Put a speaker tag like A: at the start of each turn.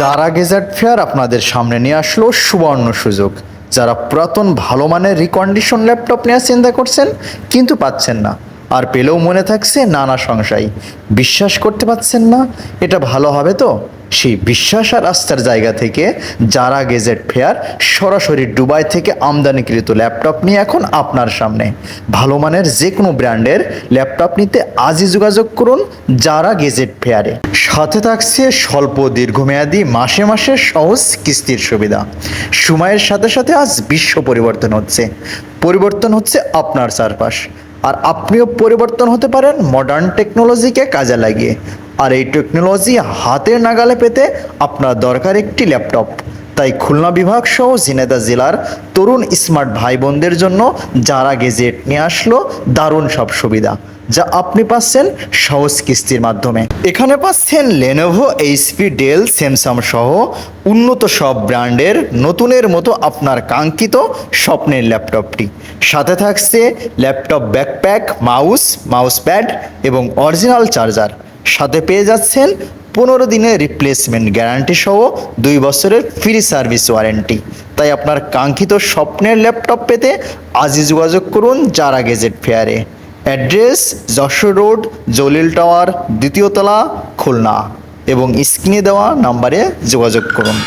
A: যারা gazette fair আপনাদের সামনে নিয়ে আসলো সুবর্ণ সুযোগ। যারা পুরাতন ভালো মানের রিকন্ডিশন ল্যাপটপ নেওয়ার চিন্তা করছেন কিন্তু পাচ্ছেন না, আর পেলেও মনে থাকছে নানা সংশয়, বিশ্বাস করতে পারছেন না এটা ভালো হবে তো, সেই বিশ্বাস আর আস্থার জায়গা থেকে যারা গেজেট ফেয়ার সরাসরি দুবাই থেকে আমদানিকৃত ল্যাপটপ নিয়ে এখন আপনার সামনে। ভালো মানের যে কোনো ব্র্যান্ডের ল্যাপটপ নিতে আজই যোগাযোগ করুন যারা গেজেট ফেয়ারে। সাথে থাকছে স্বল্প দীর্ঘমেয়াদী মাসে মাসে সহজ কিস্তির সুবিধা। সময়ের সাথে সাথে আজ বিশ্ব পরিবর্তন হচ্ছে আপনার চারপাশ, আর আপনিও পরিবর্তন হতে পারেন মডার্ন টেকনোলজিকে কাজে লাগিয়ে। আর এই টেকনোলজি হাতের নাগালে পেতে আপনার দরকার একটি ল্যাপটপ। তাই খুলনা বিভাগ সহ ঝিনাইদহ জেলার তরুণ স্মার্ট ভাই বোনদের জন্য যারা গেজেট নিয়ে আসলো দারুণ সব সুবিধা, যা আপনি পাচ্ছেন সহজ কিস্তির মাধ্যমে। এখানে পাচ্ছেন লেনোভো, এইচপি, ডেল, স্যামসাং সহ উন্নত সব ব্র্যান্ডের নতুনের মতো আপনার কাঙ্ক্ষিত স্বপ্নের ল্যাপটপটি। সাথে থাকছে ল্যাপটপ ব্যাকপ্যাক, মাউস প্যাড এবং অরিজিনাল চার্জার। সাথে পেয়ে যাচ্ছেন 15 দিনের রিপ্লেসমেন্ট গ্যারান্টি সহ 2 বছরের ফ্রি সার্ভিস ওয়ারেন্টি। তাই আপনার কাঙ্ক্ষিত স্বপ্নের ল্যাপটপ পেতে আজই যোগাযোগ করুন যারা গেজেট ফেয়ারে। Address Jessore road, Jalil tower, 2য় তলা, খুলনা, এবং স্ক্রিনে দেওয়া নাম্বারে যোগাযোগ করুন।